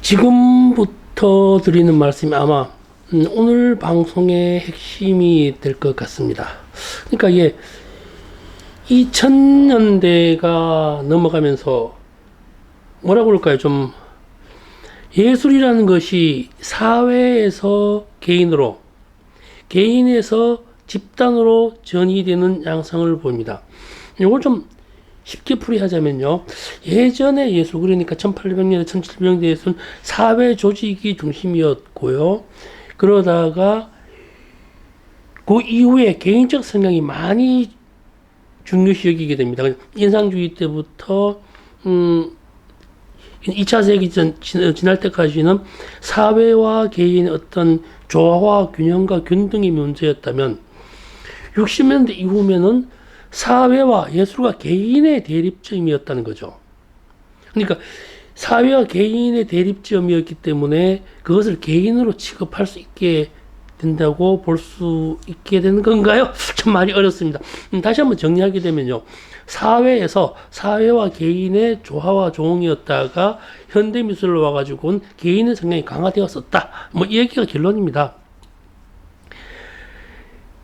지금부터 드리는 말씀이 아마 오늘 방송의 핵심이 될 것 같습니다. 그러니까 이게 2000년대가 넘어가면서 뭐라고 그럴까요? 좀 예술이라는 것이 사회에서 개인으로, 개인에서 집단으로 전이되는 양상을 보입니다. 이걸 좀 쉽게 풀이하자면요. 예전의 예술, 그러니까 1800년대, 1700년대 예술은 사회 조직이 중심이었고요. 그러다가 그 이후에 개인적 성향이 많이 중요시 여기게 됩니다. 인상주의 때부터 2차 세계전 지날 때까지는 사회와 개인의 어떤 조화와 균형과 균등이 문제였다면 60년대 이후면은 사회와 예술과 개인의 대립점이었다는 거죠. 그러니까 사회와 개인의 대립점이었기 때문에 그것을 개인으로 취급할 수 있게 된다고 볼 수 있게 되는 건가요? 참 말이 어렵습니다. 다시 한번 정리하게 되면요. 사회에서 사회와 개인의 조화와 조응이었다가 현대미술로 와가지고는 개인의 성향이 강화되었었다. 뭐 이 얘기가 결론입니다.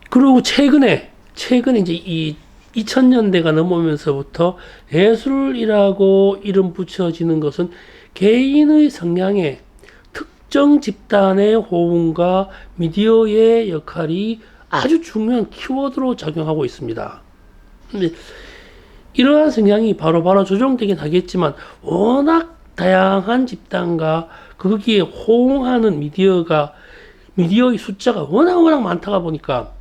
그리고 최근에 이제 이 2000년대가 넘어오면서부터 예술이라고 이름 붙여지는 것은 개인의 성향에 특정 집단의 호응과 미디어의 역할이 아주 중요한 키워드로 작용하고 있습니다. 근데 이러한 성향이 바로바로 조정되긴 하겠지만 워낙 다양한 집단과 거기에 호응하는 미디어의 숫자가 워낙 많다가 보니까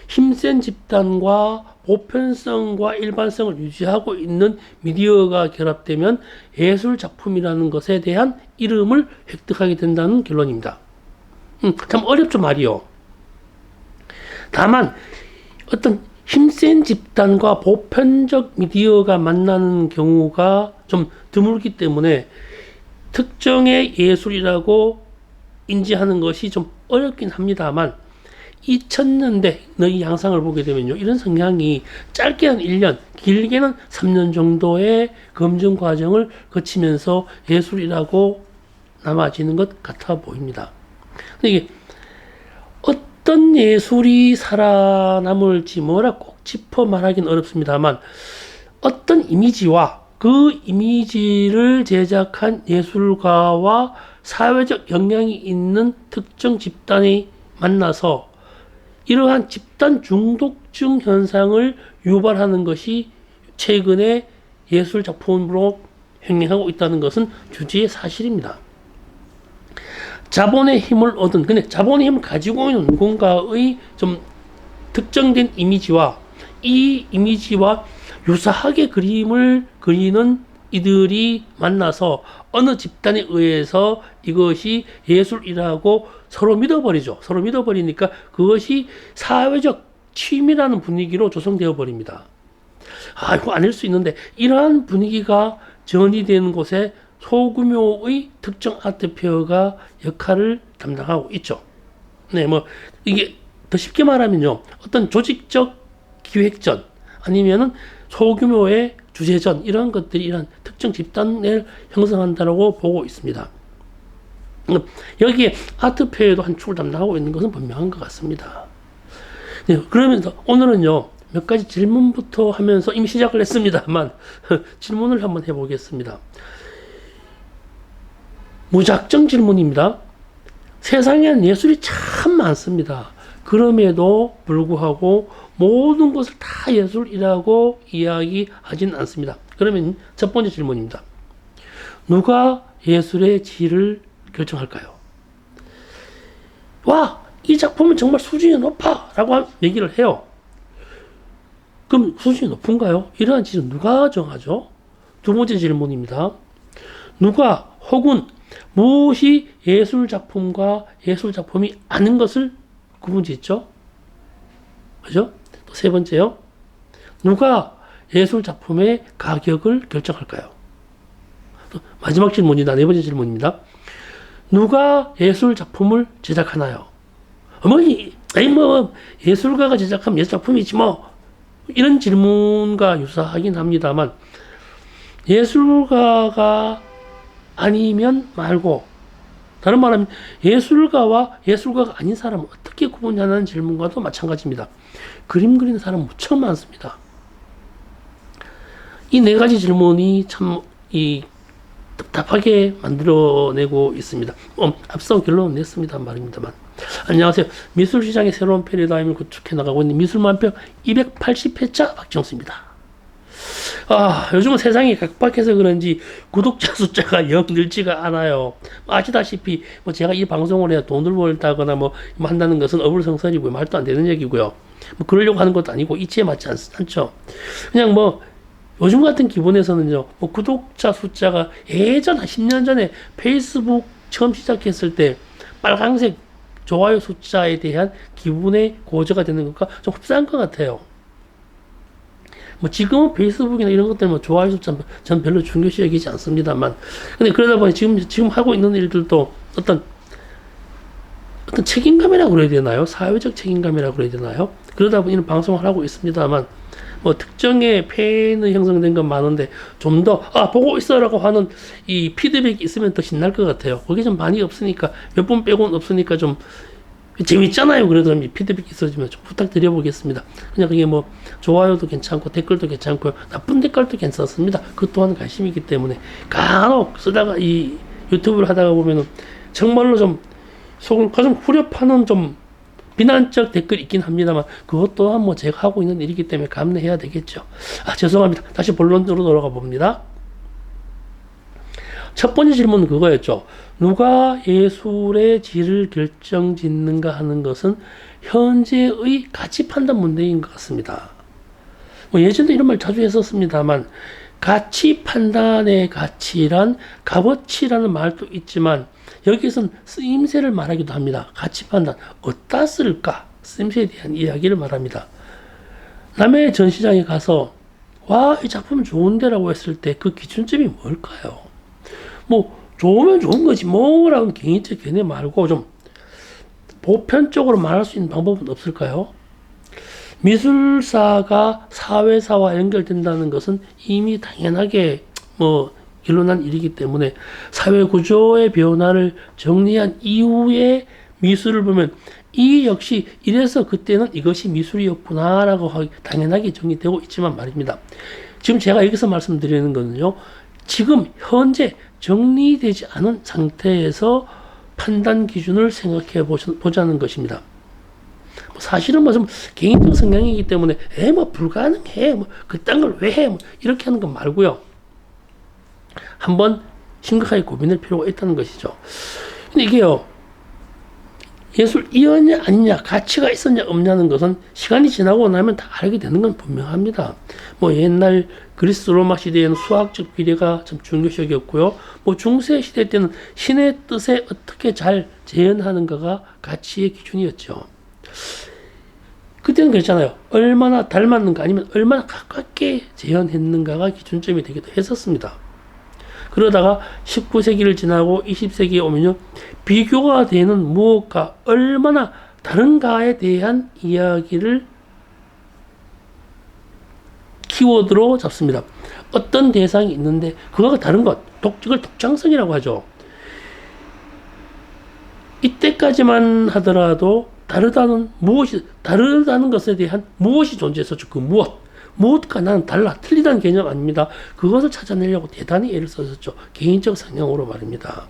힘센 집단과 보편성과 일반성을 유지하고 있는 미디어가 결합되면 예술 작품이라는 것에 대한 이름을 획득하게 된다는 결론입니다. 참 어렵죠, 말이요. 다만 어떤 힘센 집단과 보편적 미디어가 만나는 경우가 좀 드물기 때문에 특정의 예술이라고 인지하는 것이 좀 어렵긴 합니다만 2000년대의 양상을 보게 되면요. 이런 성향이 짧게 한 1년, 길게는 3년 정도의 검증 과정을 거치면서 예술이라고 남아지는 것 같아 보입니다. 근데 이게 어떤 예술이 살아남을지 뭐라 꼭 짚어 말하기는 어렵습니다만 어떤 이미지와 그 이미지를 제작한 예술가와 사회적 영향이 있는 특정 집단이 만나서 이러한 집단 중독증 현상을 유발하는 것이 최근에 예술 작품으로 행행하고 있다는 것은 주지의 사실입니다. 자본의 힘을 얻은, 근데 자본의 힘을 가지고 있는 누군가의 좀 특정된 이미지와 이 이미지와 유사하게 그림을 그리는 이들이 만나서 어느 집단에 의해서 이것이 예술이라고 서로 믿어버리죠. 서로 믿어버리니까 그것이 사회적 취미라는 분위기로 조성되어 버립니다. 아, 이거 아닐 수 있는데 이러한 분위기가 전이되는 곳에 소규모의 특정 아트페어가 역할을 담당하고 있죠. 네, 뭐 이게 더 쉽게 말하면요, 어떤 조직적 기획전 아니면은 소규모의 주제전 이런 것들이 이런 특정 집단을 형성한다고 보고 있습니다. 여기에 아트페어도 한 축을 담당하고 있는 것은 분명한 것 같습니다. 네, 그러면서 오늘은요, 몇 가지 질문부터 하면서 이미 시작을 했습니다만 질문을 한번 해보겠습니다. 무작정 질문입니다. 세상에는 예술이 참 많습니다. 그럼에도 불구하고 모든 것을 다 예술이라고 이야기하진 않습니다. 그러면 첫 번째 질문입니다. 누가 예술의 질을 결정할까요? 와, 이 작품은 정말 수준이 높아! 라고 얘기를 해요. 그럼 수준이 높은가요? 이러한 질은 누가 정하죠? 두 번째 질문입니다. 누가 혹은 무엇이 예술작품과 예술작품이 아닌 것을 구분짓죠? 그죠? 또 세 번째요. 누가 예술작품의 가격을 결정할까요? 또 마지막 질문이다. 네 번째 질문입니다. 누가 예술작품을 제작하나요? 예술가가 제작하면 예술작품이지 뭐. 이런 질문과 유사하긴 합니다만 예술가가 아니면 말고 다른 말하면 예술가와 예술가가 아닌 사람을 어떻게 구분하는 질문과도 마찬가지입니다. 그림 그리는 사람은 무척 많습니다. 이 네 가지 질문이 참 답답하게 만들어내고 있습니다. 앞서 결론은 냈습니다 말입니다만. 안녕하세요. 미술시장의 새로운 패러다임을 구축해 나가고 있는 미술만평 280회차 박정수입니다. 요즘은 세상이 각박해서 그런지 구독자 숫자가 영 늘지가 않아요. 아시다시피 제가 이 방송을 해야 돈을 벌다거나 한다는 것은 어불성설이고요. 말도 안 되는 얘기고요. 그러려고 하는 것도 아니고 이치에 맞지 않죠. 그냥 요즘 같은 기분에서는요, 구독자 숫자가 예전 한 10년 전에 페이스북 처음 시작했을 때 빨간색 좋아요 숫자에 대한 기분의 고저가 되는 것과 좀 흡사한 것 같아요. 지금은 페이스북이나 이런 것들 좋아요 숫자 전 별로 중요시 여기지 않습니다만, 근데 그러다 보니 지금 하고 있는 일들도 어떤 책임감이라고 그래야 되나요? 사회적 책임감이라고 그래야 되나요? 그러다 보니 이런 방송을 하고 있습니다만, 특정의 팬이 형성된 건 많은데 좀 더 보고 있어라고 하는 이 피드백이 있으면 더 신날 것 같아요. 그게 좀 많이 없으니까, 몇 번 빼고는 없으니까 좀 재밌잖아요. 그래도 피드백이 있어지면 좀 부탁드려 보겠습니다. 그냥 그게 좋아요도 괜찮고 댓글도 괜찮고요, 나쁜 댓글도 괜찮습니다. 그 또한 관심이기 때문에 간혹 쓰다가 이 유튜브를 하다가 보면은 정말로 좀 속을 가장 후려파는 좀 비난적 댓글이 있긴 합니다만, 그것 또한 제가 하고 있는 일이기 때문에 감내해야 되겠죠. 죄송합니다. 다시 본론으로 돌아가 봅니다. 첫 번째 질문은 그거였죠. 누가 예술의 질을 결정짓는가 하는 것은 현재의 가치 판단 문제인 것 같습니다. 예전에 이런 말 자주 했었습니다만, 가치 판단의 가치란 값어치라는 말도 있지만, 여기서는 쓰임새를 말하기도 합니다. 가치 판단, 어디다 쓸까? 쓰임새에 대한 이야기를 말합니다. 남의 전시장에 가서 이 작품 좋은데라고 했을 때 그 기준점이 뭘까요? 좋으면 좋은 거지 라는 개인적 견해 말고 좀 보편적으로 말할 수 있는 방법은 없을까요? 미술사가 사회사와 연결된다는 것은 이미 당연하게 일어난 일이기 때문에, 사회 구조의 변화를 정리한 이후에 미술을 보면 이 역시 이래서 그때는 이것이 미술이었구나라고 당연하게 정리되고 있지만 말입니다. 지금 제가 여기서 말씀드리는 거는요, 지금 현재 정리되지 않은 상태에서 판단 기준을 생각해 보자는 것입니다. 사실은 좀 개인적 성향이기 때문에 불가능해 그딴 걸 왜 해 이렇게 하는 건 말고요, 한번 심각하게 고민할 필요가 있다는 것이죠. 근데 이게요, 예술이었냐 아니냐, 가치가 있었냐 없냐는 것은 시간이 지나고 나면 다 알게 되는 건 분명합니다. 옛날 그리스 로마 시대에는 수학적 비례가 참 중요시였고요. 중세 시대 때는 신의 뜻에 어떻게 잘 재현하는가가 가치의 기준이었죠. 그때는 그랬잖아요. 얼마나 닮았는가 아니면 얼마나 가깝게 재현했는가가 기준점이 되기도 했었습니다. 그러다가 19세기를 지나고 20세기에 오면요, 비교가 되는 무엇과 얼마나 다른가에 대한 이야기를 키워드로 잡습니다. 어떤 대상이 있는데 그거가 다른 것, 이걸 독창성이라고 하죠. 이때까지만 하더라도 다르다는 것에 대한 무엇이 존재했었죠. 그 무엇과 나는 달라, 틀리다는 개념 아닙니다. 그것을 찾아내려고 대단히 애를 썼었죠. 개인적 성향으로 말입니다.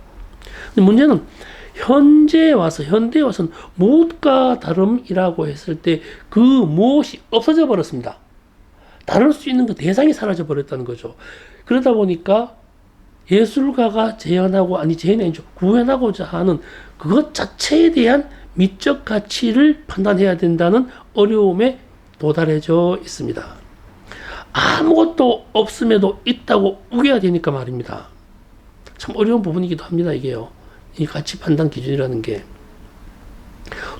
근데 문제는 현대에 와서는 무엇과 다름이라고 했을 때 그 무엇이 없어져 버렸습니다. 다룰 수 있는 그 대상이 사라져 버렸다는 거죠. 그러다 보니까 예술가가 구현하고자 하는 그것 자체에 대한 미적 가치를 판단해야 된다는 어려움에 도달해져 있습니다. 아무것도 없음에도 있다고 우겨야 되니까 말입니다. 참 어려운 부분이기도 합니다, 이게요. 이 가치 판단 기준이라는 게.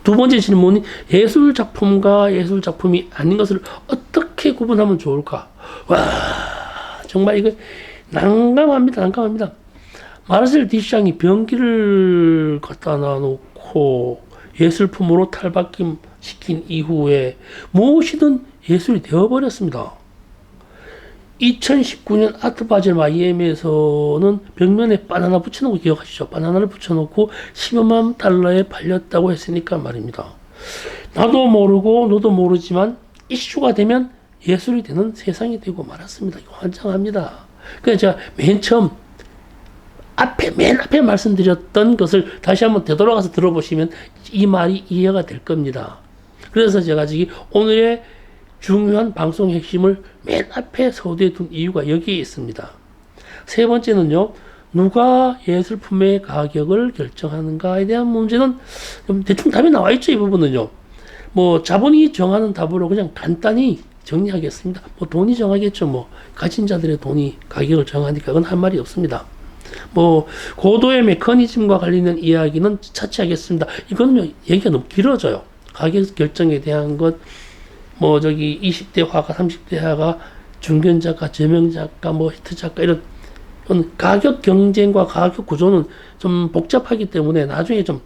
두 번째 질문이 예술 작품과 예술 작품이 아닌 것을 어떻게 구분하면 좋을까? 정말 이거 난감합니다. 마르셀 디샹이 변기를 갖다 놔놓고 예술품으로 탈바꿈시킨 이후에 무엇이든 예술이 되어버렸습니다. 2019년 아트바젤 마이애미에서는 벽면에 바나나 붙여놓고 기억하시죠? 바나나를 붙여놓고 10여만 달러에 팔렸다고 했으니까 말입니다. 나도 모르고 너도 모르지만 이슈가 되면 예술이 되는 세상이 되고 말았습니다. 이거 환장합니다. 그래서 제가 맨 처음 맨 앞에 말씀드렸던 것을 다시 한번 되돌아가서 들어보시면 이 말이 이해가 될 겁니다. 그래서 제가 지금 오늘의 중요한 방송 핵심을 맨 앞에 서두에 둔 이유가 여기에 있습니다. 세 번째는요, 누가 예술품의 가격을 결정하는가에 대한 문제는 좀 대충 답이 나와 있죠. 이 부분은요. 뭐 자본이 정하는 답으로 그냥 간단히 정리하겠습니다. 뭐 돈이 정하겠죠. 뭐 가진 자들의 돈이 가격을 정하니까 그건 할 말이 없습니다. 뭐 고도의 메커니즘과 관련된 이야기는 차치하겠습니다. 이거는요 얘기가 너무 길어져요. 가격 결정에 대한 것, 뭐 저기 20대 화가, 30대 화가, 중견 작가, 저명 작가, 뭐 히트 작가 이런 가격 경쟁과 가격 구조는 좀 복잡하기 때문에 나중에 좀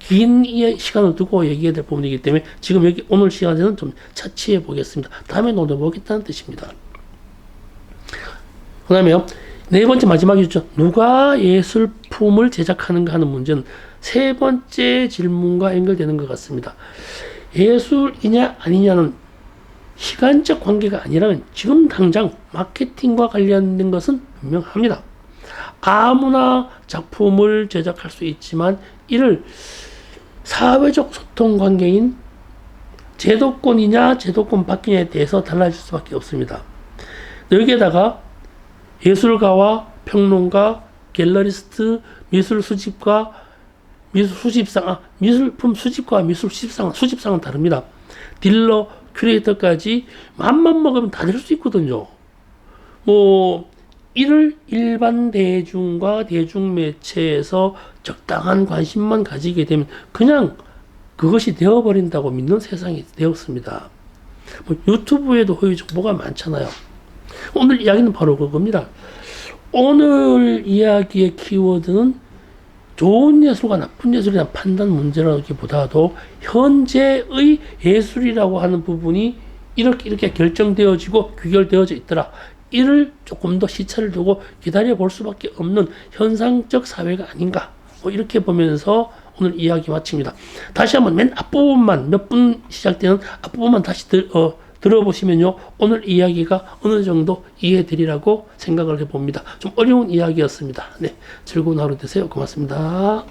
긴 시간을 두고 얘기해야 될 부분이기 때문에 지금 여기 오늘 시간에는 좀 차치해 보겠습니다. 다음에 노려보겠다는 뜻입니다. 그 다음에요. 네 번째 마지막이죠. 누가 예술품을 제작하는가 하는 문제는 세 번째 질문과 연결되는 것 같습니다. 예술이냐 아니냐는 시간적 관계가 아니라면 지금 당장 마케팅과 관련된 것은 분명합니다. 아무나 작품을 제작할 수 있지만 이를 사회적 소통 관계인 제도권이냐 제도권 밖이냐에 대해서 달라질 수밖에 없습니다. 여기에다가 예술가와 평론가, 갤러리스트, 미술 수집가, 미술 수집상, 미술품 수집과 미술 수집상은 다릅니다. 딜러, 큐레이터까지 맘만 먹으면 다 될 수 있거든요. 뭐 이를 일반 대중과 대중매체에서 적당한 관심만 가지게 되면 그냥 그것이 되어버린다고 믿는 세상이 되었습니다. 뭐 유튜브에도 허위 정보가 많잖아요. 오늘 이야기는 바로 그겁니다. 오늘 이야기의 키워드는 좋은 예술과 나쁜 예술에 대한 판단 문제라기보다도 현재의 예술이라고 하는 부분이 이렇게 결정되어지고 귀결되어져 있더라. 이를 조금 더 시차를 두고 기다려 볼 수밖에 없는 현상적 사회가 아닌가. 뭐 이렇게 보면서 오늘 이야기 마칩니다. 다시 한번 맨 앞부분만 몇 분 시작되는 앞부분만 다시 들어보시면요. 오늘 이야기가 어느 정도 이해되리라고 생각을 해봅니다. 좀 어려운 이야기였습니다. 네, 즐거운 하루 되세요. 고맙습니다.